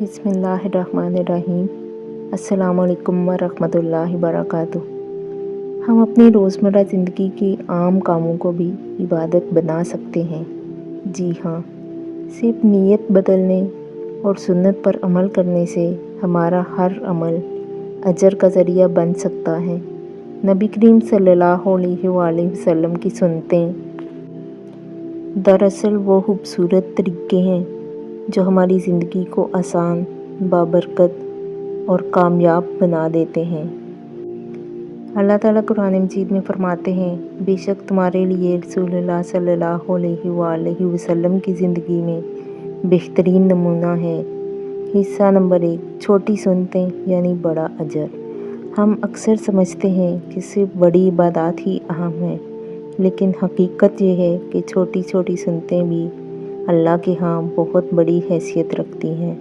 بسم اللہ الرحمن الرحیم۔ السلام علیکم ورحمۃ اللہ وبرکاتہ۔ ہم اپنی روزمرہ زندگی کے عام کاموں کو بھی عبادت بنا سکتے ہیں۔ جی ہاں، صرف نیت بدلنے اور سنت پر عمل کرنے سے ہمارا ہر عمل اجر کا ذریعہ بن سکتا ہے۔ نبی کریم صلی اللہ علیہ وآلہ وسلم کی سنتیں دراصل وہ خوبصورت طریقے ہیں جو ہماری زندگی کو آسان، بابرکت اور کامیاب بنا دیتے ہیں۔ اللہ تعالیٰ قرآن مجید میں فرماتے ہیں، بے شک تمہارے لیے رسول اللہ صلی اللہ علیہ وآلہ وسلم کی زندگی میں بہترین نمونہ ہے۔ حصہ نمبر 1، چھوٹی سنتیں یعنی بڑا اجر۔ ہم اکثر سمجھتے ہیں کہ صرف بڑی عبادات ہی اہم ہیں، لیکن حقیقت یہ ہے کہ چھوٹی چھوٹی سنتیں بھی اللہ کے ہاں بہت بڑی حیثیت رکھتی ہیں۔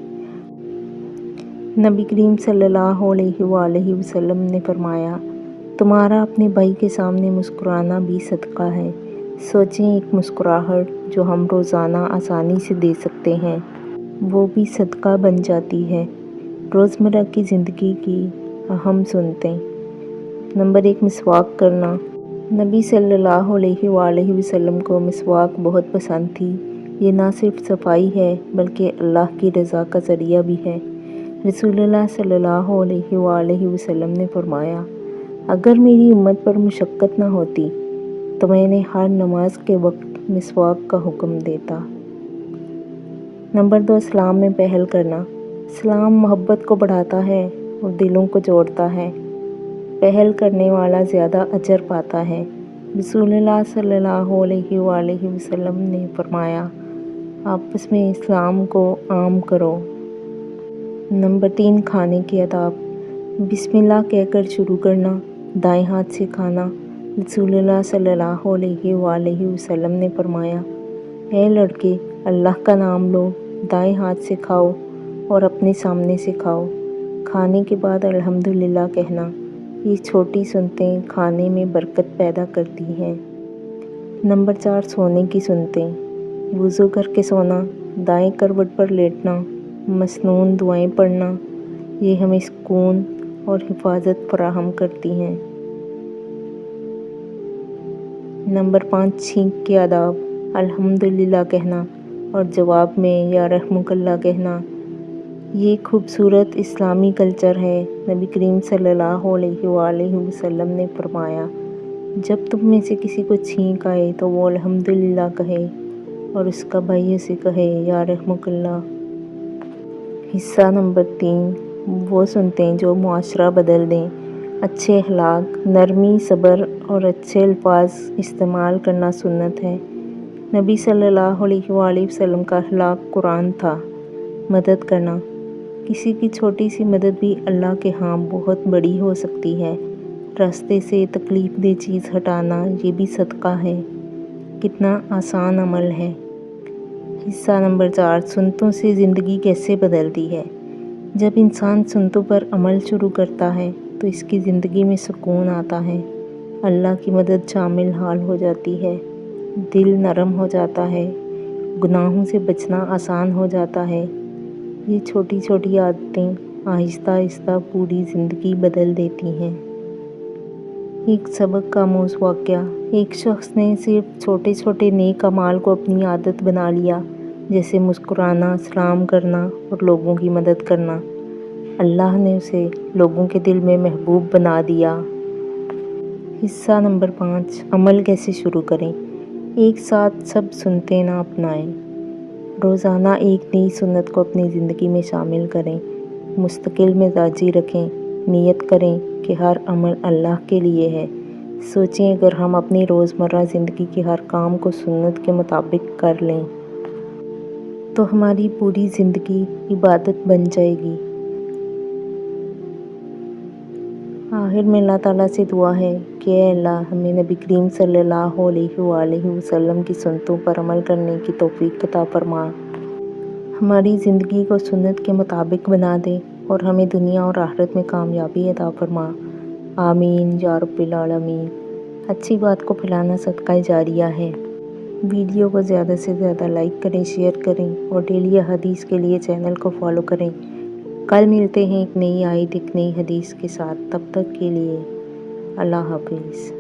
نبی کریم صلی اللہ علیہ وآلہ وسلم نے فرمایا، تمہارا اپنے بھائی کے سامنے مسکرانا بھی صدقہ ہے۔ سوچیں، ایک مسکراہٹ جو ہم روزانہ آسانی سے دے سکتے ہیں، وہ بھی صدقہ بن جاتی ہے۔ روزمرہ کی زندگی کی اہم سنتیں۔ نمبر 1، مسواک کرنا۔ نبی صلی اللہ علیہ وآلہ وسلم کو مسواک بہت پسند تھی۔ یہ نہ صرف صفائی ہے بلکہ اللہ کی رضا کا ذریعہ بھی ہے۔ رسول اللہ صلی اللہ علیہ وآلہ وسلم نے فرمایا، اگر میری امت پر مشقت نہ ہوتی تو میں نے ہر نماز کے وقت مسواک کا حکم دیتا۔ نمبر 2، اسلام میں پہل کرنا۔ اسلام محبت کو بڑھاتا ہے اور دلوں کو جوڑتا ہے۔ پہل کرنے والا زیادہ اجر پاتا ہے۔ رسول اللہ صلی اللہ علیہ وآلہ وسلم نے فرمایا، آپس میں اسلام کو عام کرو۔ نمبر 3، کھانے کے آداب۔ بسم اللہ کہہ کر شروع کرنا، دائیں ہاتھ سے کھانا۔ رسول اللہ صلی اللہ علیہ وآلہ وسلم نے فرمایا، اے لڑکے، اللہ کا نام لو، دائیں ہاتھ سے کھاؤ اور اپنے سامنے سے کھاؤ۔ کھانے کے بعد الحمدللہ کہنا۔ یہ چھوٹی سنتیں کھانے میں برکت پیدا کرتی ہیں۔ نمبر 4، سونے کی سنتیں۔ وضو کر کے سونا، دائیں کروٹ پر لیٹنا، مسنون دعائیں پڑھنا، یہ ہمیں سکون اور حفاظت فراہم کرتی ہیں۔ نمبر 5، چھینک کے آداب۔ الحمدللہ کہنا اور جواب میں یا رحمک اللہ کہنا، یہ خوبصورت اسلامی کلچر ہے۔ نبی کریم صلی اللہ علیہ وآلہ وسلم نے فرمایا، جب تم میں سے کسی کو چھینک آئے تو وہ الحمدللہ کہے اور اس کا بھائی اسے کہے یا رحمک اللہ۔ حصہ نمبر 3، وہ سنتیں جو معاشرہ بدل دیں۔ اچھے اخلاق، نرمی، صبر اور اچھے الفاظ استعمال کرنا سنت ہے۔ نبی صلی اللہ علیہ وآلہ وسلم کا اخلاق قرآن تھا۔ مدد کرنا۔ کسی کی چھوٹی سی مدد بھی اللہ کے ہاں بہت بڑی ہو سکتی ہے۔ راستے سے تکلیف دہ چیز ہٹانا، یہ بھی صدقہ ہے۔ کتنا آسان عمل ہے۔ حصہ نمبر 4، سنتوں سے زندگی کیسے بدلتی ہے۔ جب انسان سنتوں پر عمل شروع کرتا ہے تو اس کی زندگی میں سکون آتا ہے، اللہ کی مدد شامل حال ہو جاتی ہے، دل نرم ہو جاتا ہے، گناہوں سے بچنا آسان ہو جاتا ہے۔ یہ چھوٹی چھوٹی عادتیں آہستہ آہستہ پوری زندگی بدل دیتی ہیں۔ ایک سبق آموز واقعہ۔ ایک شخص نے صرف چھوٹے چھوٹے نیک اعمال کو اپنی عادت بنا لیا، جیسے مسکرانا، سلام کرنا اور لوگوں کی مدد کرنا۔ اللہ نے اسے لوگوں کے دل میں محبوب بنا دیا۔ حصہ نمبر 5، عمل کیسے شروع کریں۔ ایک ساتھ سب سنتیں نہ اپنائیں۔ روزانہ ایک نئی سنت کو اپنی زندگی میں شامل کریں۔ مستقل مزاجی رکھیں، نیت کریں کہ ہر عمل اللہ کے لیے ہے۔ سوچیں، اگر ہم اپنی روزمرہ زندگی کے ہر کام کو سنت کے مطابق کر لیں تو ہماری پوری زندگی عبادت بن جائے گی۔ آخر میں اللہ تعالیٰ سے دعا ہے کہ اے اللہ، ہمیں نبی کریم صلی اللہ علیہ وآلہ وسلم کی سنتوں پر عمل کرنے کی توفیق عطا فرما، ہماری زندگی کو سنت کے مطابق بنا دے اور ہمیں دنیا اور آخرت میں کامیابی عطا فرما۔ آمین یا رب العالمین۔ اچھی بات کو پھیلانا صدقہ جاریہ ہے۔ ویڈیو کو زیادہ سے زیادہ لائک کریں، شیئر کریں اور ڈیلی حدیث کے لیے چینل کو فالو کریں۔ کل ملتے ہیں ایک نئی آیت، ایک نئی حدیث کے ساتھ۔ تب تک کے لیے اللہ حافظ۔